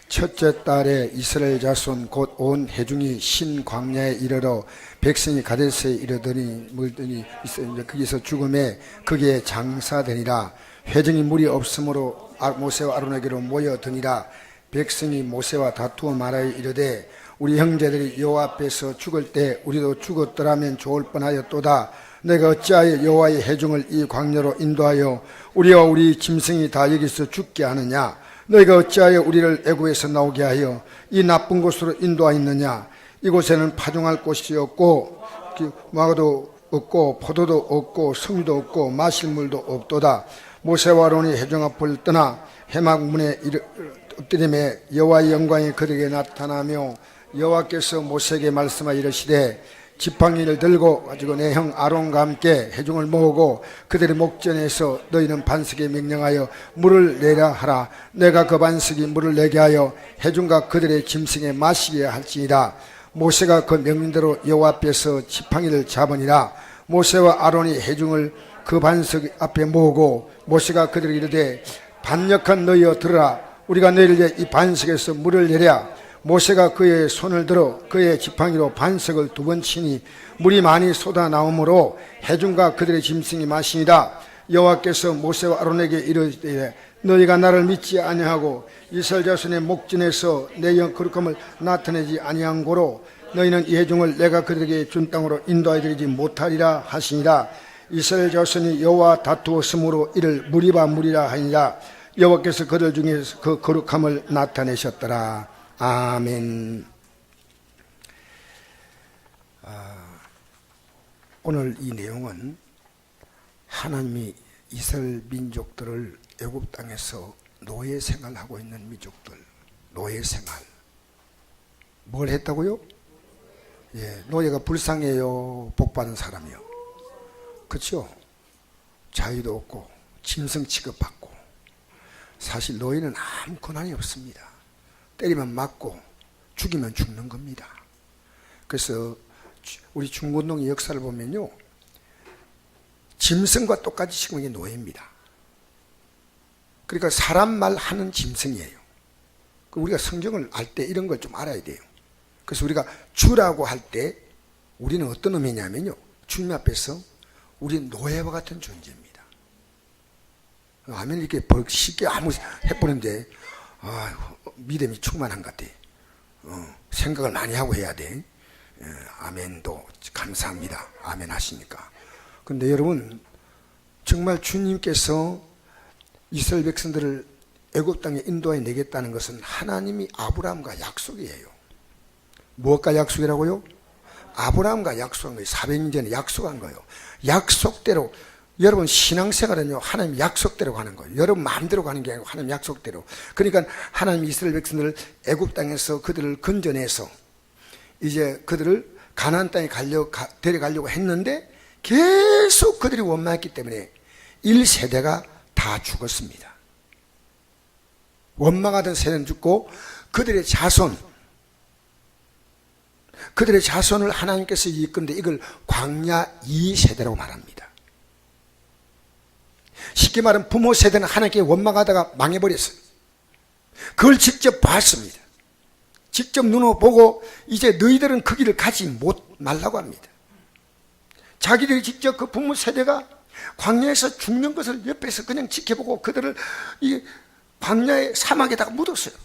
첫째 달에 이스라엘 자손 곧 온 회중이 신광야에 이르러 백성이 가데스에 이르더니 물더니 거기서 죽음에 거기에 장사되니라. 회중이 물이 없으므로 모세와 아론에게로 모여드니라. 백성이 모세와 다투어 말하여 이르되 우리 형제들이 여호와 앞에서 죽을 때 우리도 죽었더라면 좋을 뻔하였도다. 내가 어찌하여 여호와의 회중을 이 광야로 인도하여 우리와 우리 짐승이 다 여기서 죽게 하느냐? 너희가 어찌하여 우리를 애굽에서 나오게 하여 이 나쁜 곳으로 인도하였느냐? 이곳에는 파종할 곳이 없고 무화과도 없고 포도도 없고 성류도 없고 마실 물도 없도다. 모세와 아론이 회중 앞을 떠나 회막문에 엎드림에 여호와의 영광이 그들에게 나타나며 여호와께서 모세에게 말씀하여 이르시되 지팡이를 들고 가지고 내 형 아론과 함께 회중을 모으고 그들의 목전에서 너희는 반석에 명령하여 물을 내라 하라. 내가 그 반석이 물을 내게 하여 회중과 그들의 짐승에 마시게 할지니라. 모세가 그 명령대로 여호와 앞에서 지팡이를 잡으니라. 모세와 아론이 회중을 그 반석 앞에 모으고 모세가 그들에게 이르되 반역한 너희여 들으라. 우리가 너희를 위해 이 반석에서 물을 내랴. 모세가 그의 손을 들어 그의 지팡이로 반석을 두 번 치니 물이 많이 쏟아나오므로 회중과 그들의 짐승이 마시니라. 여호와께서 모세와 아론에게 이르시되 너희가 나를 믿지 아니하고 이스라엘 자손의 목전에서 내 영 거룩함을 나타내지 아니한 고로 너희는 이 회중을 내가 그들에게 준 땅으로 인도하여 드리지 못하리라 하시니라. 이스라엘 자손이 여호와 다투었으므로 이를 무리라 하니라. 여호와께서 그들 중에서 그 거룩함을 나타내셨더라. 아멘. 오늘 이 내용은 하나님이 이스라엘 민족들을 애굽 땅에서 노예 생활하고 있는 민족들, 노예 생활 뭘 했다고요? 노예가 불쌍해요, 복받은 사람이요? 그렇죠? 자유도 없고 짐승 취급받고. 사실 노예는 아무 권한이 없습니다. 때리면 맞고 죽이면 죽는 겁니다. 그래서 우리 중고등의 역사를 보면요, 짐승과 똑같이 지금 이게 노예입니다. 그러니까 사람 말 하는 짐승이에요. 우리가 성경을 알 때 이런 걸 좀 알아야 돼요. 그래서 우리가 주라고 할 때 우리는 어떤 의미냐면요, 주님 앞에서 우리는 노예와 같은 존재입니다. 아멘. 이렇게 쉽게 아무 해보는데 믿음이 충만한 것 같아. 생각을 많이 하고 해야 돼. 아멘도 감사합니다. 아멘 하시니까. 근데 여러분, 정말 주님께서 이스라엘 백성들을 애굽 땅에 인도해 내겠다는 것은 하나님이 아브라함과 약속이에요. 무엇과 약속이라고요? 아브라함과 약속한 거예요. 400년 전에 약속한 거예요. 약속대로. 여러분, 신앙생활은요, 하나님 약속대로 가는 거예요. 여러분 마음대로 가는 게 아니고 하나님 약속대로. 그러니까 하나님 이스라엘 백성들을 애굽 땅에서 그들을 건져내서 이제 그들을 가나안 땅에 데려가려고 했는데 계속 그들이 원망했기 때문에 1세대가 다 죽었습니다. 원망하던 세대는 죽고 그들의 자손을 하나님께서 이끄는데 이걸 광야 2세대라고 말합니다. 쉽게 말하면 부모 세대는 하나님께 원망하다가 망해버렸어요. 그걸 직접 봤습니다. 직접 눈으로 보고 이제 너희들은 그 길을 가지 말라고 합니다. 자기들이 직접 그 부모 세대가 광야에서 죽는 것을 옆에서 그냥 지켜보고 그들을 이 광야의 사막에다가 묻었어요.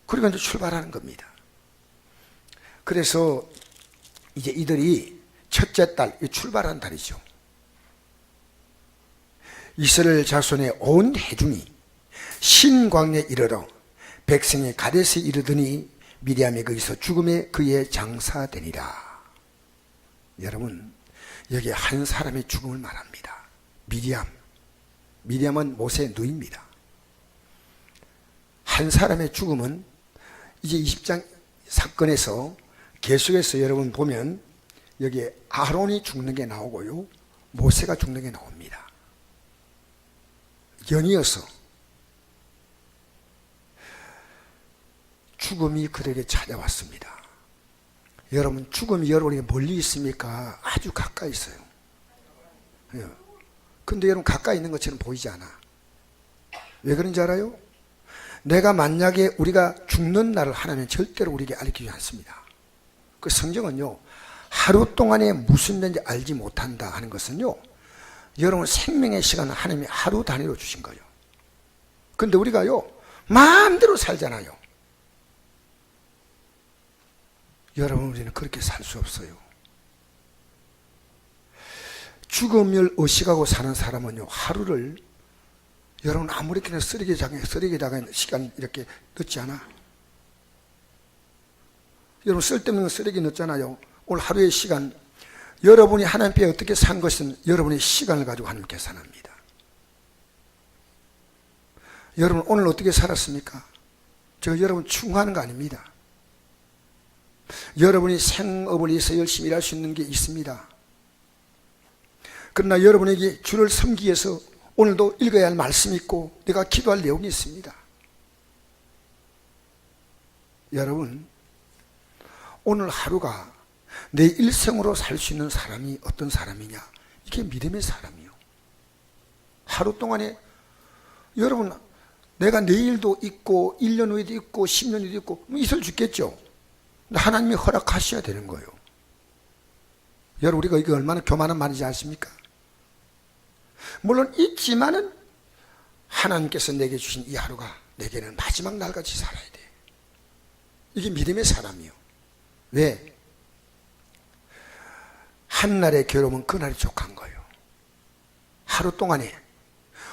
그리고 이제 출발하는 겁니다. 그래서 이제 이들이 첫째 달, 출발한 달이죠. 이스라엘 자손의 온 회중이 신광야에 이르러 백성이 가데스에 이르더니 미리암이 거기서 죽음에 그의 장사되니라. 여러분, 여기 한 사람의 죽음을 말합니다. 미리암은 모세의 누이입니다. 한 사람의 죽음은 이제 20장 사건에서 계속해서 여러분 보면 여기에 아론이 죽는 게 나오고요, 모세가 죽는 게 나옵니다. 연이어서 죽음이 그들에게 찾아왔습니다. 여러분, 죽음이 여러분에게 멀리 있습니까? 아주 가까이 있어요. 근데 여러분, 가까이 있는 것처럼 보이지 않아. 왜 그런지 알아요? 내가 만약에 우리가 죽는 날을 하나님은 절대로 우리에게 알려주지 않습니다. 그 성경은요, 하루 동안에 무슨 일인지 알지 못한다 하는 것은요, 여러분 생명의 시간은 하나님이 하루 단위로 주신 거예요. 근데 우리가요, 마음대로 살잖아요. 여러분, 우리는 그렇게 살 수 없어요. 죽음을 의식하고 사는 사람은요, 하루를, 여러분 아무렇게나 쓰레기장에 시간 이렇게 넣지 않아. 여러분 쓸데없는 쓰레기 넣잖아요. 오늘 하루의 시간, 여러분이 하나님께 어떻게 산 것은 여러분의 시간을 가지고 하나님 계산합니다. 여러분 오늘 어떻게 살았습니까? 제가 여러분 추궁하는 거 아닙니다. 여러분이 생업을 위해서 열심히 일할 수 있는 게 있습니다. 그러나 여러분에게 주를 섬기기 위해서 오늘도 읽어야 할 말씀이 있고 내가 기도할 내용이 있습니다. 여러분, 오늘 하루가 내 일생으로 살 수 있는 사람이 어떤 사람이냐? 이게 믿음의 사람이요. 하루 동안에 여러분, 내가 내일도 있고 1년 후에도 있고 10년 후에도 있고 있을 수 있겠죠. 하나님이 허락하셔야 되는 거예요. 여러분, 우리가 이게 얼마나 교만한 말이지 않습니까? 물론 있지만은 하나님께서 내게 주신 이 하루가 내게는 마지막 날같이 살아야 돼. 이게 믿음의 사람이요. 왜? 한날의 괴로움은 그날이 족한 거예요. 하루 동안에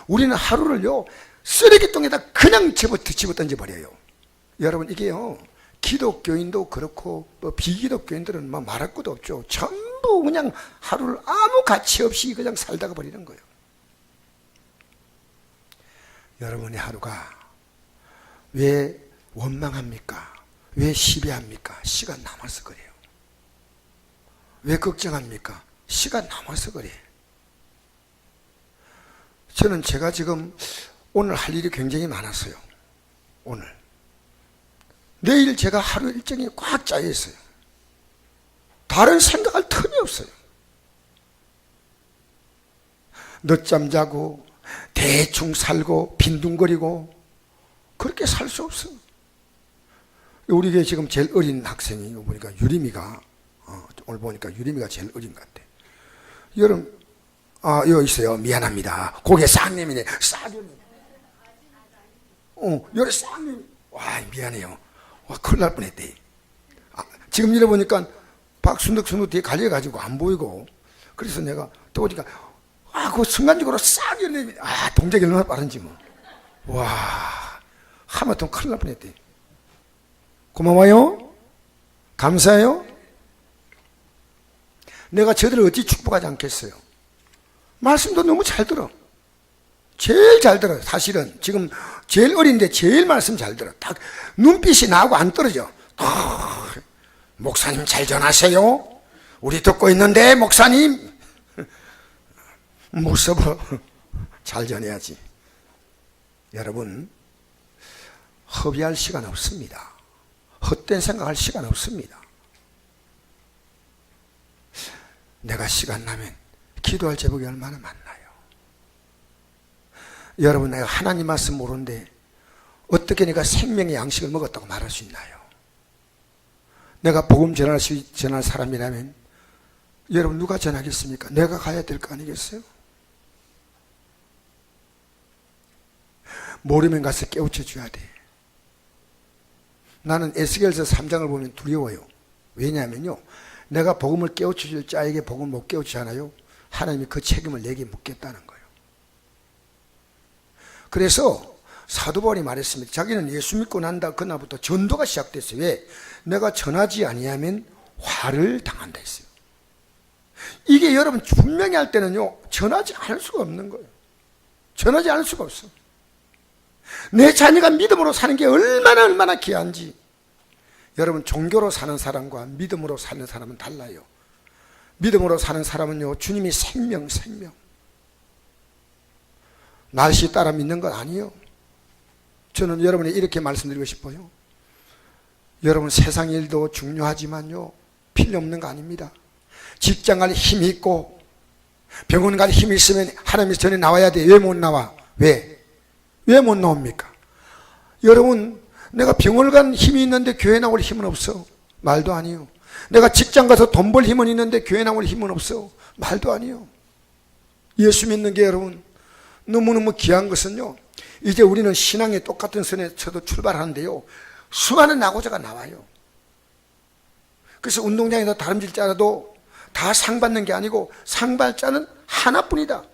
우리는 하루를요, 쓰레기통에다 그냥 집어 던져버려요. 여러분, 이게요, 기독교인도 그렇고 비기독교인들은 말할 것도 없죠. 전부 그냥 하루를 아무 가치 없이 그냥 살다가 버리는 거예요. 여러분의 하루가 왜 원망합니까? 왜 시비합니까? 시간 남아서 그래요. 왜 걱정합니까? 시간 남아서 그래. 저는 제가 지금 오늘 할 일이 굉장히 많았어요. 오늘. 내일 제가 하루 일정이 꽉 짜여 있어요. 다른 생각할 틈이 없어요. 늦잠 자고 대충 살고 빈둥거리고 그렇게 살 수 없어. 우리 교회 지금 제일 어린 학생이 보니까 유림이가 오늘 보니까 유림이가 제일 어린 것 같아. 여러분, 여기 있어요. 미안합니다. 고개 싹 내미네. 싹 여기 싹 내미. 와, 미안해요. 와, 큰일 날 뻔했대. 지금 이러보니까 박순덕 뒤에 갈려가지고 안 보이고, 그래서 내가 또 보니까 그 순간적으로 싹 열리면 동작이 얼마나 빠른지 뭐. 와, 하마터면 큰일 날 뻔했대. 고마워요. 감사해요. 내가 저들을 어찌 축복하지 않겠어요. 말씀도 너무 잘 들어. 제일 잘 들어. 사실은 지금 제일 어린데 제일 말씀 잘 들어. 딱 눈빛이 나하고 안 떨어져. 목사님 잘 전하세요. 우리 듣고 있는데 목사님. 못 써봐. 잘 전해야지. 여러분, 허비할 시간 없습니다. 헛된 생각할 시간 없습니다. 내가 시간 나면 기도할 제목이 얼마나 많나요? 여러분, 내가 하나님 말씀 모르는데 어떻게 내가 생명의 양식을 먹었다고 말할 수 있나요? 내가 복음 전할 사람이라면 여러분 누가 전하겠습니까? 내가 가야 될 거 아니겠어요? 모르면 가서 깨우쳐 줘야 돼. 나는 에스겔서 3장을 보면 두려워요. 왜냐하면요, 내가 복음을 깨우쳐 줄 자에게 복음을 못 깨우치잖아요. 하나님이 그 책임을 내게 묻겠다는 거예요. 그래서 사도 바울이 말했습니다. 자기는 예수 믿고 난다 그날부터 전도가 시작됐어요. 왜? 내가 전하지 아니하면 화를 당한다 했어요. 이게 여러분 분명히 할 때는요, 전하지 않을 수가 없는 거예요. 전하지 않을 수가 없어. 내 자녀가 믿음으로 사는 게 얼마나 귀한지. 여러분, 종교로 사는 사람과 믿음으로 사는 사람은 달라요. 믿음으로 사는 사람은요, 주님이 생명. 날씨 따라 믿는 건 아니에요. 저는 여러분이 이렇게 말씀드리고 싶어요. 여러분, 세상 일도 중요하지만요, 필요 없는 거 아닙니다. 직장 갈 힘이 있고 병원 갈 힘이 있으면 하나님이 전에 나와야 돼. 왜 못 나와? 왜 못 나옵니까? 여러분, 내가 병원을 간 힘이 있는데 교회 나올 힘은 없어. 말도 아니요. 내가 직장 가서 돈 벌 힘은 있는데 교회 나올 힘은 없어. 말도 아니요. 예수 믿는 게 여러분 너무너무 귀한 것은요, 이제 우리는 신앙의 똑같은 선에서도 출발하는데요, 수많은 낙오자가 나와요. 그래서 운동장에서 다름질 자라도 다 상 받는 게 아니고 상받자는 하나뿐이다.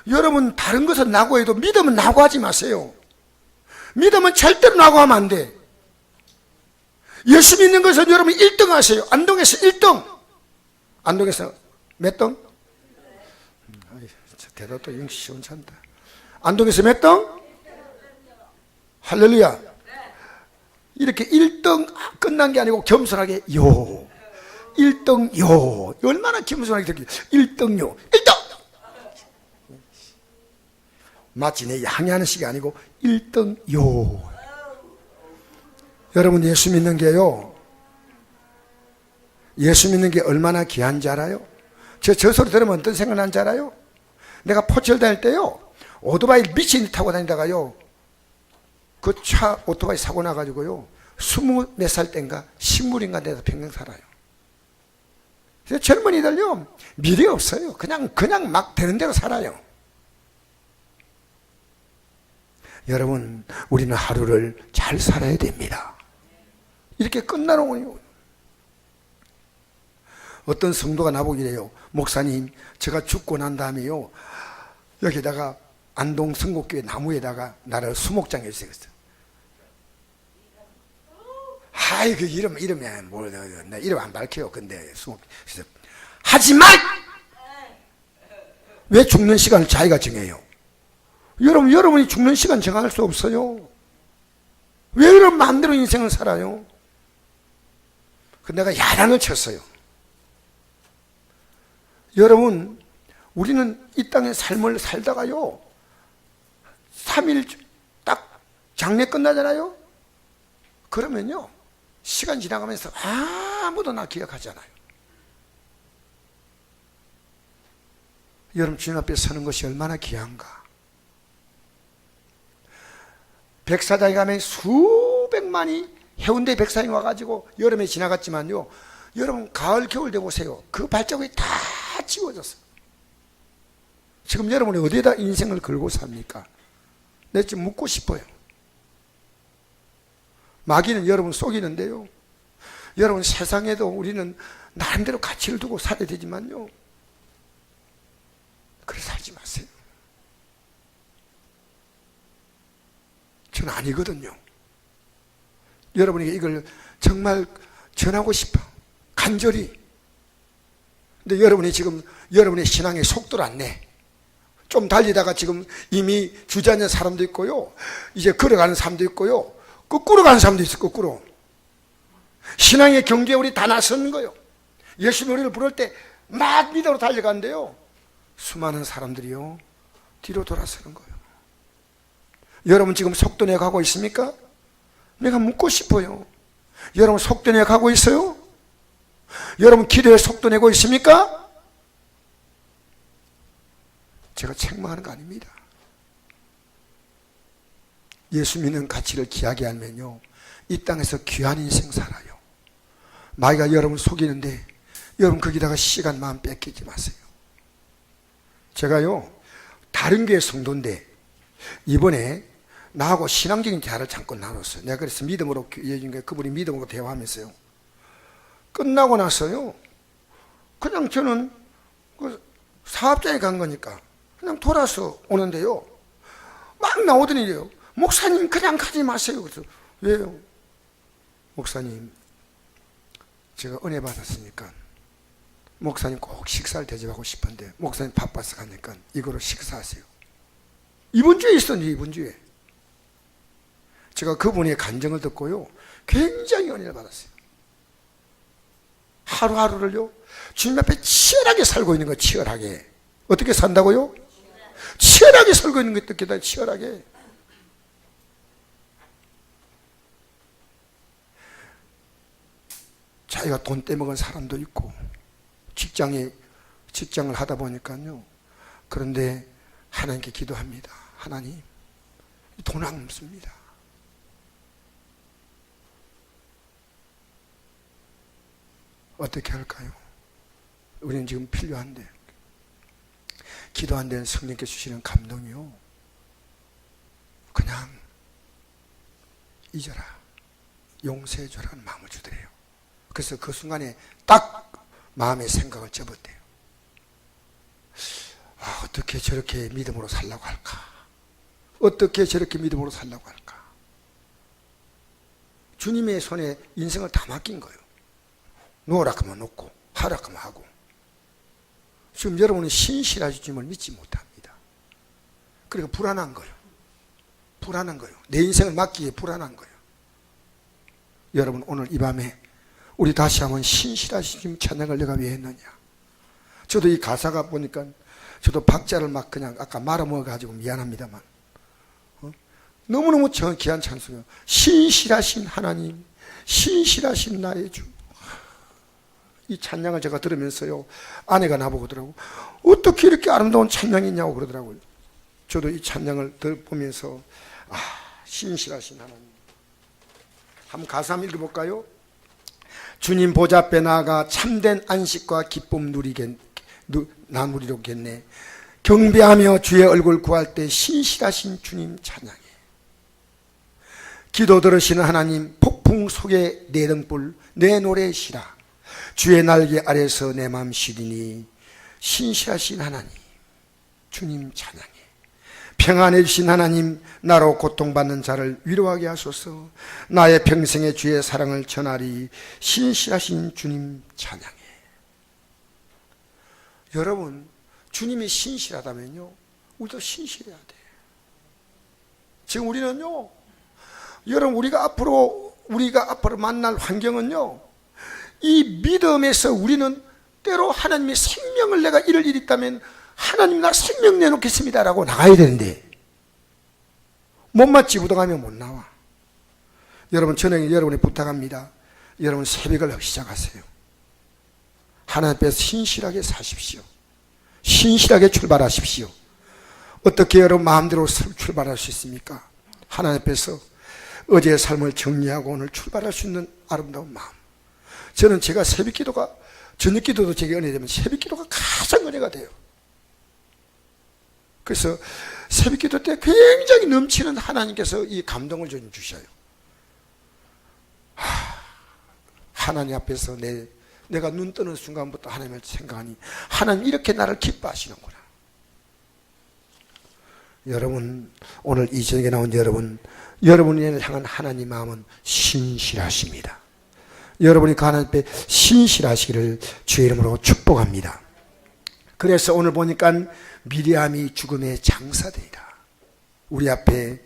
여러분, 다른 것은 낙오해도 믿음은 낙오하지 마세요. 믿음은 절대로 낙오하면 안 돼. 예수 믿는 것은 여러분 1등 하세요. 안동에서 1등. 안동에서 몇 등? 대답도 영 시원찮다. 안동에서 몇 등? 할렐루야. 이렇게 1등 끝난 게 아니고 겸손하게 요 1등 요. 얼마나 겸손하게 듣기. 1등 요 1등. 마치 내 항의하는 식이 아니고 1등 요. 여러분, 예수 믿는 게요, 예수 믿는 게 얼마나 귀한지 알아요? 저 소리 들으면 어떤 생각 나는지 알아요? 내가 포철 다닐 때요, 오토바이 미친 타고 다니다가요, 그 차 오토바이 사고 나가지고요, 24살 땐가 식물인간 돼서 평생 살아요. 그래서 젊은이들요, 미래 없어요. 그냥 막 되는 대로 살아요. 여러분, 우리는 하루를 잘 살아야 됩니다. 이렇게 끝나는 거예요. 어떤 성도가 나보고 이래요. 목사님, 제가 죽고 난 다음에요, 여기다가 안동 성곡교회 나무에다가 나를 수목장에 주세요. 아이, 그 이름이 나 이름 안 밝혀요. 근데 수목, 그래서 하지 말! 왜 죽는 시간을 자기가 정해요? 여러분이 죽는 시간 정할 수 없어요. 왜 이런 마음대로 인생을 살아요? 그 내가 야단을 쳤어요. 여러분, 우리는 이 땅의 삶을 살다가요, 3일 딱 장례 끝나잖아요. 그러면요, 시간 지나가면서 아무도 나 기억하잖아요. 여러분, 주님 앞에 서는 것이 얼마나 귀한가. 백사장에 가면 수백만이 해운대 백사장에 와가지고 여름에 지나갔지만요, 여러분 가을 겨울 돼 보세요. 그 발자국이 다 지워졌어요. 지금 여러분이 어디에다 인생을 걸고 삽니까? 내가 지금 묻고 싶어요. 마귀는 여러분 속이는데요, 여러분 세상에도 우리는 나름대로 가치를 두고 살아야 되지만요, 그래 살지 마세요. 저는 아니거든요. 여러분에게 이걸 정말 전하고 싶어, 간절히. 근데 여러분이 지금 여러분의 신앙의 속도를 안 내. 좀 달리다가 지금 이미 주저앉은 사람도 있고요, 이제 걸어가는 사람도 있고요, 거꾸로 가는 사람도 있어요. 거꾸로. 신앙의 경주에 우리 다 나서는 거예요. 예수 우리를 부를 때 막 믿음으로 달려가는데요, 수많은 사람들이요 뒤로 돌아서는 거예요. 여러분 지금 속도 내 가고 있습니까? 내가 묻고 싶어요. 여러분 속도 내 가고 있어요? 여러분 기도에 속도 내고 있습니까? 제가 책망하는 거 아닙니다. 예수 믿는 가치를 귀하게 알면요, 이 땅에서 귀한 인생 살아요. 마귀가 여러분 속이는데 여러분 거기다가 시간 마음 뺏기지 마세요. 제가요 다른 교회 성도인데 이번에 나하고 신앙적인 대화를 잠깐 나눴어요. 내가 그래서 믿음으로 그분이 믿음으로 대화하면서요, 끝나고 나서요 그냥 저는 그 사업장에 간 거니까 그냥 돌아서 오는데요, 막 나오더니요, 목사님 그냥 가지 마세요. 그래서 왜요? 목사님, 제가 은혜 받았으니까 목사님 꼭 식사를 대접하고 싶은데 목사님 바빠서 가니까 이거로 식사하세요. 이번 주에 있었는데, 이번 주에 제가 그분의 간증을 듣고요 굉장히 은혜를 받았어요. 하루하루를요 주님 앞에 치열하게 살고 있는 거예요. 치열하게. 어떻게 산다고요? 치열하게 살고 있는 게 어떻게 치열하게. 자기가 돈 떼먹은 사람도 있고 직장을 하다 보니까요, 그런데 하나님께 기도합니다. 하나님, 돈 안 없습니다. 어떻게 할까요? 우리는 지금 필요한데, 기도한 데는 성령께 주시는 감동이요, 그냥 잊어라, 용서해줘라는 마음을 주더래요. 그래서 그 순간에 딱 마음의 생각을 접었대요. 어떻게 저렇게 믿음으로 살라고 할까? 어떻게 저렇게 믿음으로 살라고 할까? 주님의 손에 인생을 다 맡긴 거예요. 놓으라 하면 놓고 하라 하면 하고. 지금 여러분은 신실하신 주님을 믿지 못합니다. 그러니까 불안한 거예요. 불안한 거예요. 내 인생을 맡기기에 불안한 거예요. 여러분, 오늘 이 밤에 우리 다시 한번 신실하신 주님 찬양을 내가 왜 했느냐. 저도 이 가사가 보니까 저도 박자를 막 그냥 아까 말아먹어가지고 미안합니다만, 너무너무 귀한 찬송이에요. 신실하신 하나님, 신실하신 나의 주. 이 찬양을 제가 들으면서요, 아내가 나보고 그러더라고, 어떻게 이렇게 아름다운 찬양이 있냐고 그러더라고요. 저도 이 찬양을 보면서 신실하신 하나님. 한번 가사 한번 읽어볼까요? 주님 보좌 앞에 나아가 참된 안식과 기쁨 누리겠네. 경배하며 주의 얼굴 구할 때 신실하신 주님 찬양해. 기도 들으시는 하나님, 폭풍 속에 내 등불 내 노래 시라. 주의 날개 아래서 내 맘 시리니 신실하신 하나님 주님 찬양해. 평안해 주신 하나님, 나로 고통받는 자를 위로하게 하소서. 나의 평생에 주의 사랑을 전하리. 신실하신 주님 찬양해. 여러분, 주님이 신실하다면요, 우리도 신실해야 돼. 지금 우리는요, 여러분, 우리가 앞으로 만날 환경은요, 이 믿음에서 우리는 때로 하나님의 생명을 내가 잃을 일이 있다면 하나님 나 생명 내놓겠습니다 라고 나가야 되는데, 못맞지 부동하면 못 나와. 여러분, 저는 여러분이 부탁합니다. 여러분, 새벽을 시작하세요. 하나님 앞에서 신실하게 사십시오. 신실하게 출발하십시오. 어떻게 여러분 마음대로 출발할 수 있습니까? 하나님 앞에서 어제의 삶을 정리하고 오늘 출발할 수 있는 아름다운 마음. 저는 제가 새벽 기도가, 저녁 기도도 제게 은혜 되면 새벽 기도가 가장 은혜가 돼요. 그래서 새벽 기도 때 굉장히 넘치는 하나님께서 이 감동을 좀 주셔요. 하나님 앞에서 내가 눈 뜨는 순간부터 하나님을 생각하니 하나님 이렇게 나를 기뻐하시는구나. 여러분, 오늘 이 저녁에 나온 여러분을 향한 하나님 마음은 신실하십니다. 여러분이 그 하나님 앞에 신실하시기를 주의 이름으로 축복합니다. 그래서 오늘 보니까 미리암이 죽음의 장사되리라. 우리 앞에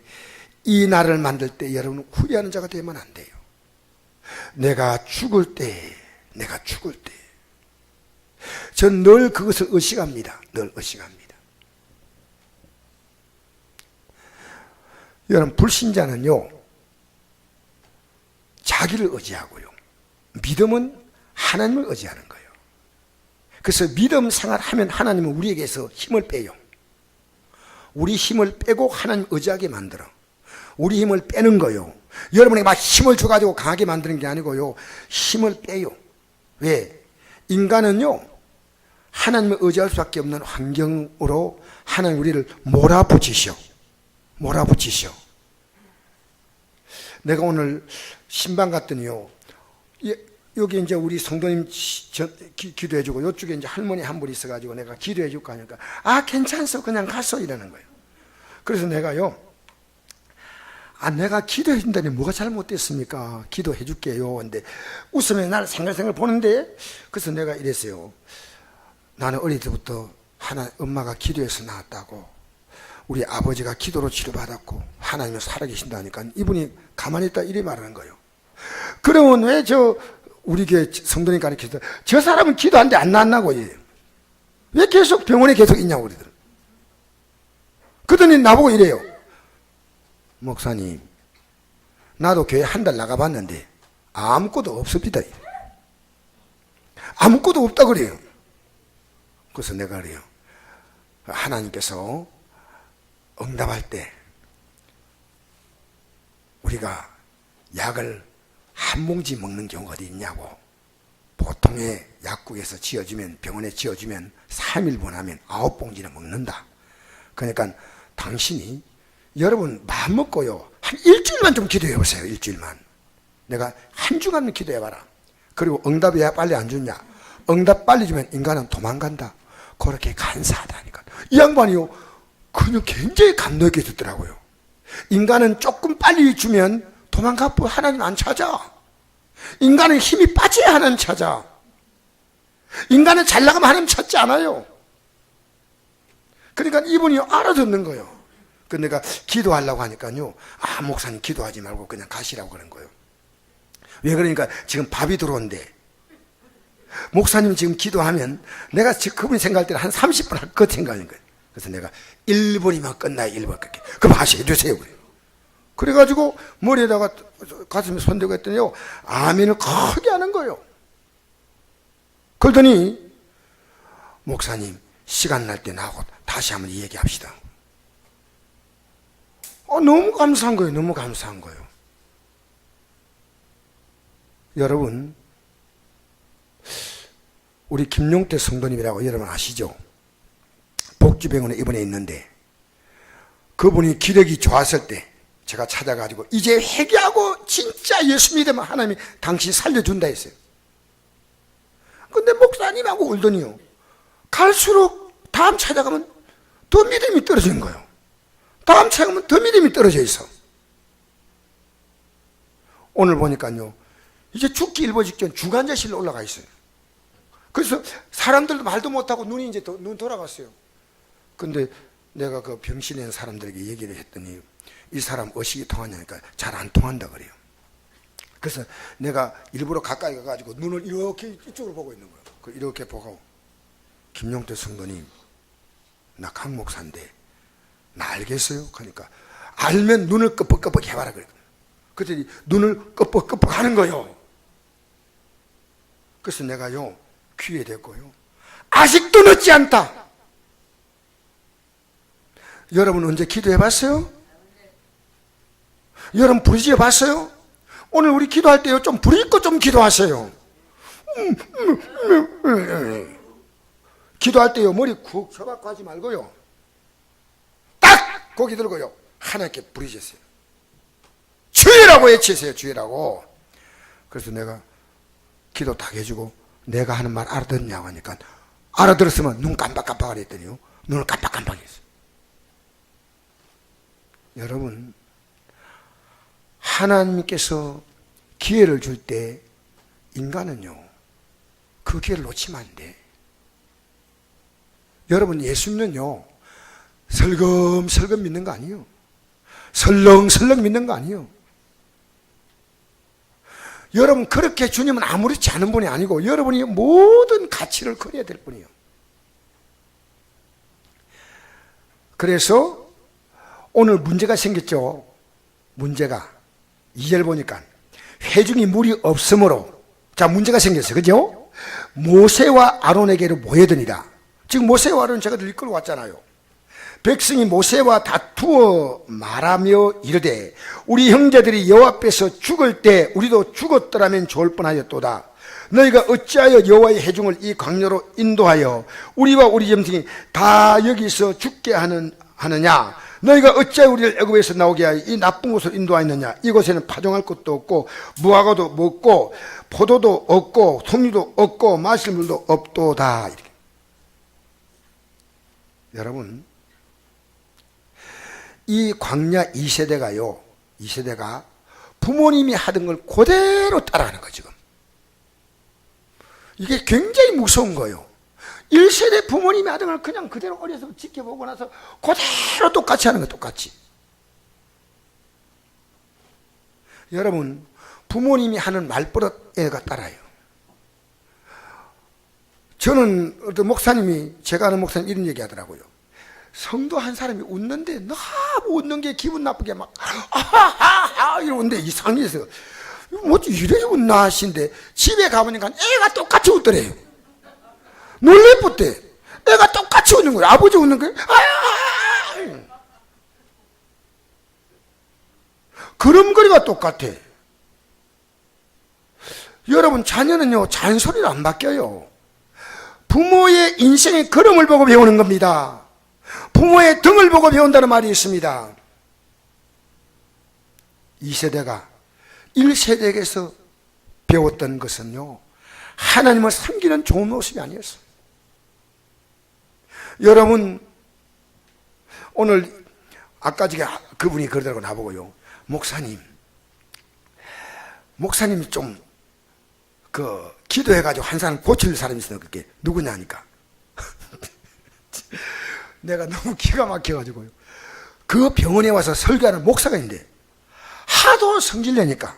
이 날을 만들 때 여러분 후회하는 자가 되면 안 돼요. 내가 죽을 때 전 늘 그것을 의식합니다. 늘 의식합니다. 여러분, 불신자는요, 자기를 의지하고요, 믿음은 하나님을 의지하는 거예요. 그래서 믿음 생활하면 하나님은 우리에게서 힘을 빼요. 우리 힘을 빼고 하나님 의지하게 만들어. 우리 힘을 빼는 거예요. 여러분에게 막 힘을 줘가지고 강하게 만드는 게 아니고요, 힘을 빼요. 왜? 인간은요, 하나님을 의지할 수밖에 없는 환경으로 하나님 우리를 몰아붙이셔. 내가 오늘 신방 갔더니요, 여기 이제 우리 성도님 기도해주고, 이쪽에 이제 할머니 한 분 있어가지고 내가 기도해줄까 하니까, 괜찮소, 그냥 갔어, 이러는 거예요. 그래서 내가요, 내가 기도해준다니 뭐가 잘못됐습니까? 기도해줄게요. 근데 웃으면 나를 생글생글 보는데, 그래서 내가 이랬어요. 나는 어릴 때부터 엄마가 기도해서 낳았다고, 우리 아버지가 기도로 치료받았고 하나님은 살아계신다니까 이분이 가만히 있다 이리 말하는 거예요. 그러면 왜 우리 교회 성도님 가르쳐서 저 사람은 기도하는데 안 낳았나고, 왜 계속 병원에 계속 있냐고 그러더라고요. 그러더니 나보고 이래요. 목사님, 나도 교회 한 달 나가봤는데 아무것도 없습니다. 아무것도 없다 그래요. 그래서 내가 그래요, 하나님께서 응답할 때 우리가 약을 한 봉지 먹는 경우가 어디 있냐고. 보통의 약국에서 지어주면, 병원에 지어주면 3일 보내면 9봉지나 먹는다. 그러니까 당신이, 여러분 마음 먹고요, 한 일주일만 좀 기도해 보세요. 일주일만. 내가 한 주간 기도해 봐라. 그리고 응답이 왜 빨리 안 주냐? 응답 빨리 주면 인간은 도망간다. 그렇게 간사하다니까. 이 양반이요, 그냥 굉장히 감동 있게 듣더라고요. 인간은 조금 빨리 주면 도망가고 하나님 안 찾아. 인간은 힘이 빠져야 하나님 찾아. 인간은 잘 나가면 하나님 찾지 않아요. 그러니까 이분이 알아듣는 거예요. 근데 내가 기도하려고 하니까요, 아, 목사님 기도하지 말고 그냥 가시라고 그런 거예요. 왜 그러니까 지금 밥이 들어온대. 목사님 지금 기도하면 내가 지금 그분이 생각할 때는 한 30분 할 것 생각하는 거예요. 그래서 내가 1분이면 끝나요. 1분 그렇게. 그럼 하시 해주세요. 그래요. 그래가지고 머리에다가 가슴에 손대고 했더니요, 아멘을 크게 하는 거예요. 그러더니 목사님 시간 날 때 나하고 다시 한번 얘기합시다. 너무 감사한 거예요. 너무 감사한 거예요. 여러분, 우리 김용태 성도님이라고 여러분 아시죠? 복지병원에 입원해 있는데 그분이 기력이 좋았을 때 제가 찾아가지고 이제 회개하고 진짜 예수 믿으면 하나님이 당신 살려준다 했어요. 근데 목사님하고 울더니요, 갈수록 다음 찾아가면 더 믿음이 떨어지는 거예요. 다음 찾아가면 더 믿음이 떨어져 있어. 오늘 보니까요, 이제 죽기 일보 직전 중환자실로 올라가 있어요. 그래서 사람들도 말도 못하고 눈이 이제 눈 돌아갔어요. 근데 내가 그 병실에 있는 사람들에게 얘기를 했더니 이 사람 의식이 통하냐니까 잘 안 통한다 그래요. 그래서 내가 일부러 가까이 가가지고 눈을 이렇게 이쪽으로 보고 있는 거예요. 이렇게 보고, 김용태 성도님, 나 강 목사인데 나 알겠어요? 그러니까 알면 눈을 끄뻑끄뻑 해봐라 그래. 그랬더니 눈을 끄뻑끄뻑 하는 거예요. 그래서 내가요, 귀에 대고요, 아직도 늦지 않다. 여러분 언제 기도해 봤어요? 여러분 부르짖어 봤어요? 오늘 우리 기도할 때요, 좀 부르짖고 좀 기도하세요. 기도할 때요, 머리 쿡 쳐박고 하지 말고요, 딱 고기 들고요, 하나님께 부르짖으세요. 주여라고 외치세요. 주여라고. 그래서 내가 기도 딱 해주고 내가 하는 말 알아듣냐고 하니까 알아들었으면 눈 깜빡깜빡 했더니요, 눈을 깜빡깜빡 했어요. 여러분, 하나님께서 기회를 줄 때 인간은요, 그 기회를 놓치면 안 돼. 여러분, 예수 믿는요, 설금설금 믿는 거 아니에요. 설렁설렁 믿는 거 아니에요. 여러분, 그렇게 주님은 아무렇지 않은 분이 아니고 여러분이 모든 가치를 커내야 될 분이에요. 그래서 오늘 문제가 생겼죠. 문제가 2절 보니까 회중이 물이 없으므로, 자, 문제가 생겼어요. 그죠? 모세와 아론에게로 모여드니라. 지금 모세와 아론은 제가 늘 이끌고 왔잖아요. 백성이 모세와 다투어 말하며 이르되 우리 형제들이 여호와 앞에서 죽을 때 우리도 죽었더라면 좋을 뻔하였도다. 너희가 어찌하여 여호와의 회중을 이 광야로 인도하여 우리와 우리 짐승이 다 여기서 죽게 하느냐? 너희가 어찌하여 우리를 애굽에서 나오게 하여 이 나쁜 곳으로 인도하였느냐? 이곳에는 파종할 것도 없고 무화과도 먹고 포도도 없고 솜류도 없고 마실 물도 없도다. 이렇게. 여러분, 이 광야 2세대가요, 2세대가 부모님이 하던 걸 그대로 따라하는 거예요. 지금 이게 굉장히 무서운 거예요. 1세대 부모님이 하던 걸 그냥 그대로 어려서 지켜보고 나서 그대로 똑같이 하는 거예요. 똑같이. 여러분, 부모님이 하는 말버릇 애가 따라요. 저는 어떤 목사님이, 제가 아는 목사님 이런 얘기 하더라고요. 성도 한 사람이 웃는데 너무 웃는 게 기분 나쁘게 막 아하하하 이러는데 이상해서 뭐지 이래 웃나 하신데 집에 가보니까 애가 똑같이 웃더래요. 놀래붙대. 애가 똑같이 웃는 거예요. 아버지 웃는 거예요. 아하하하. 걸음걸이가 똑같아. 여러분, 자녀는요, 잔소리를 안 바뀌어요. 부모의 인생의 걸음을 보고 배우는 겁니다. 부모의 등을 보고 배운다는 말이 있습니다. 2세대가 1세대에게서 배웠던 것은요, 하나님을 섬기는 좋은 모습이 아니었어요. 여러분, 오늘 아까 저게 그분이 그러더라고 나보고요. 목사님이 좀 기도해가지고 한 사람 고칠 사람이 있어요. 그게 누구냐 하니까 내가 너무 기가 막혀가지고요. 그 병원에 와서 설교하는 목사가 있는데 하도 성질내니까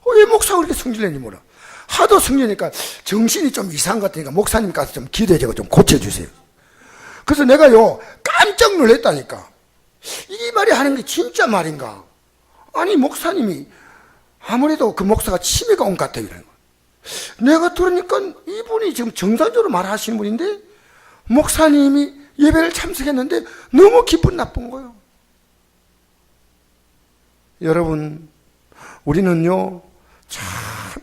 왜 목사가 그렇게 성질내는지 몰라. 하도 성질내니까 정신이 좀 이상한 것 같으니까 목사님 가서 좀 기도해주고 좀 고쳐주세요. 그래서 내가요 깜짝 놀랐다니까. 이 말이 하는 게 진짜 말인가. 아니 목사님이 아무래도 그 목사가 치매가 온 것 같아요. 이런 거. 내가 들으니까 이분이 지금 정상적으로 말하시는 분인데 목사님이 예배를 참석했는데 너무 기분 나쁜 거예요. 여러분, 우리는요 참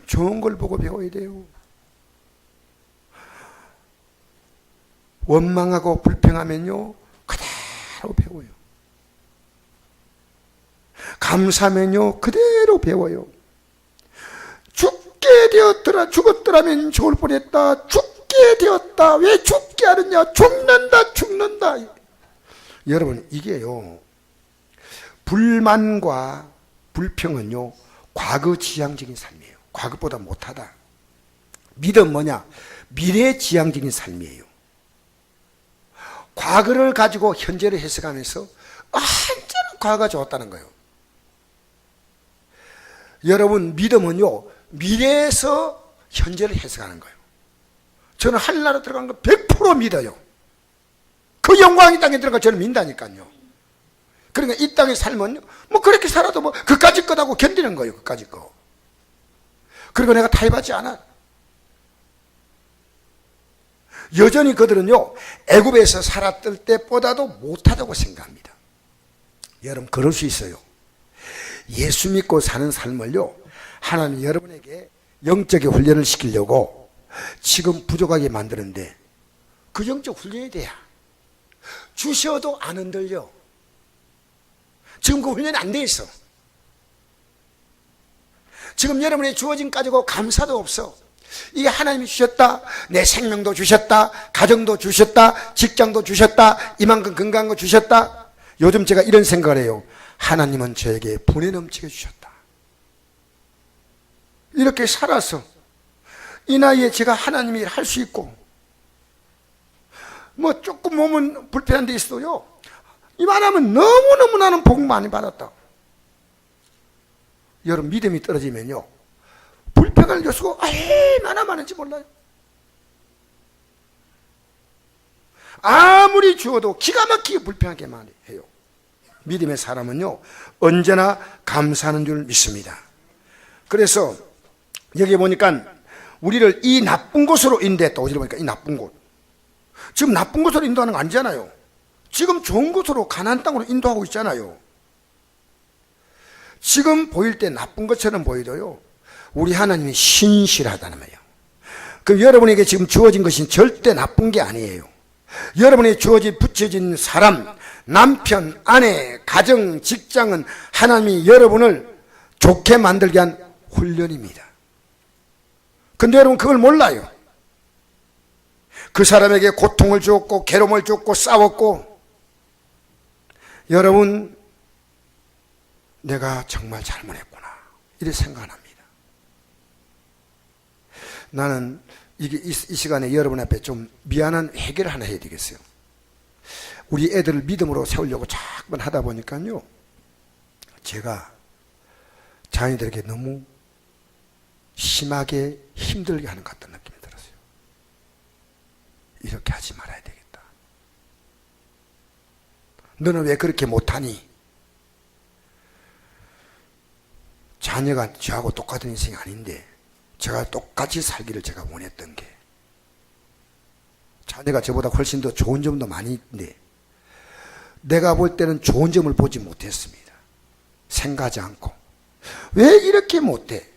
좋은 걸 보고 배워야 돼요. 원망하고 불평하면요 그대로 배워요. 감사하면요 그대로 배워요. 죽게 되었더라, 죽었더라면 좋을 뻔했다, 죽게 되었다, 왜 죽게 하느냐, 죽는다. 여러분, 이게요 불만과 불평은요 과거지향적인 삶이에요. 과거보다 못하다. 믿음 뭐냐? 미래지향적인 삶이에요. 과거를 가지고 현재를 해석하면서 언제나 과거가 좋았다는 거예요. 여러분, 믿음은요 미래에서 현재를 해석하는 거예요. 저는 하늘나라 들어가는 거 100% 믿어요. 그 영광이 땅에 들어가 저는 믿다니까요. 그러니까 이 땅의 삶은 뭐 그렇게 살아도 뭐 그까짓 것하고 견디는 거예요. 그까짓 거. 그리고 내가 타협하지 않아. 여전히 그들은요 애굽에서 살았을 때보다도 못하다고 생각합니다. 여러분, 그럴 수 있어요. 예수 믿고 사는 삶을요 하나님 여러분에게 영적인 훈련을 시키려고 지금 부족하게 만드는데 그 영적 훈련이 돼야 주셔도 안 흔들려. 지금 그 훈련이 안 돼 있어. 지금 여러분이 주어진 가지고 감사도 없어. 이게 하나님이 주셨다, 내 생명도 주셨다, 가정도 주셨다, 직장도 주셨다, 이만큼 건강한 거 주셨다. 요즘 제가 이런 생각을 해요. 하나님은 저에게 분에 넘치게 주셨다. 이렇게 살아서 이 나이에 제가 하나님이 할 수 있고 뭐 조금 몸은 불편한 데 있어도요 이만하면 너무너무 나는 복 많이 받았다. 여러분, 믿음이 떨어지면요 불평할 요소가 얼마나 많은지 몰라요. 아무리 주어도 기가 막히게 불평하게만 해요. 믿음의 사람은요 언제나 감사하는 줄 믿습니다. 그래서 여기 보니까 우리를 이 나쁜 곳으로 인도했다. 어디로 보니까 이 나쁜 곳. 지금 나쁜 곳으로 인도하는 거 아니잖아요. 지금 좋은 곳으로 가나안 땅으로 인도하고 있잖아요. 지금 보일 때 나쁜 것처럼 보이도요 우리 하나님이 신실하다는 말이에요. 그럼 여러분에게 지금 주어진 것이 절대 나쁜 게 아니에요. 여러분에게 붙여진 사람, 남편, 아내, 가정, 직장은 하나님이 여러분을 좋게 만들게 한 훈련입니다. 근데 여러분 그걸 몰라요. 그 사람에게 고통을 주었고 괴로움을 주었고 싸웠고, 여러분 내가 정말 잘못했구나 이렇게 생각 안 합니다. 나는 이 시간에 여러분 앞에 좀 미안한 회개를 하나 해야 되겠어요. 우리 애들을 믿음으로 세우려고 자꾸만 하다 보니까요 제가 자녀들에게 너무 심하게 힘들게 하는 것 같다는 느낌이 들었어요. 이렇게 하지 말아야 되겠다. 너는 왜 그렇게 못하니? 자녀가 저하고 똑같은 인생이 아닌데 제가 똑같이 살기를 제가 원했던 게, 자녀가 저보다 훨씬 더 좋은 점도 많이 있는데 내가 볼 때는 좋은 점을 보지 못했습니다. 생각하지 않고 왜 이렇게 못해?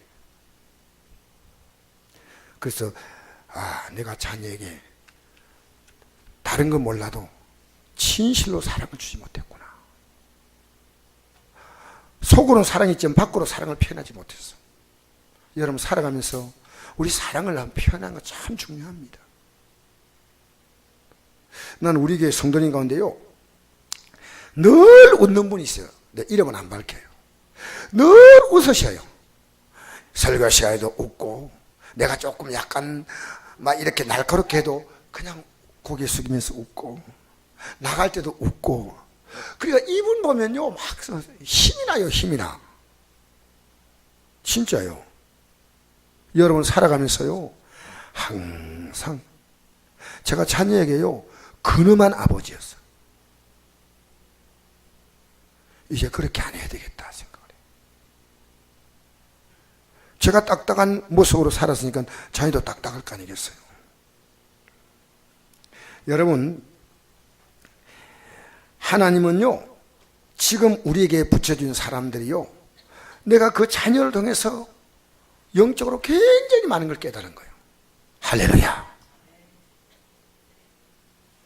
그래서 내가 자녀에게 다른 건 몰라도 진실로 사랑을 주지 못했구나. 속으로는 사랑했지만 밖으로 사랑을 표현하지 못했어. 여러분, 살아가면서 우리 사랑을 표현하는 거 참 중요합니다. 난 우리 교회 성도님 가운데요, 늘 웃는 분이 있어요. 내 이름은 안 밝혀요. 늘 웃으셔요. 설교 시간에도 웃고, 내가 조금 약간 막 이렇게 날카롭게 해도 그냥 고개 숙이면서 웃고, 나갈 때도 웃고. 그러니까 이분 보면요, 막 힘이 나요. 힘이 나. 진짜요. 여러분, 살아가면서요, 항상 제가 자녀에게요, 근엄한 아버지였어요. 이제 그렇게 안 해야 되겠다 생각을 해요. 제가 딱딱한 모습으로 살았으니까 자녀도 딱딱할 거 아니겠어요. 여러분, 하나님은요, 지금 우리에게 붙여준 사람들이요, 내가 그 자녀를 통해서 영적으로 굉장히 많은 걸 깨달은 거예요. 할렐루야.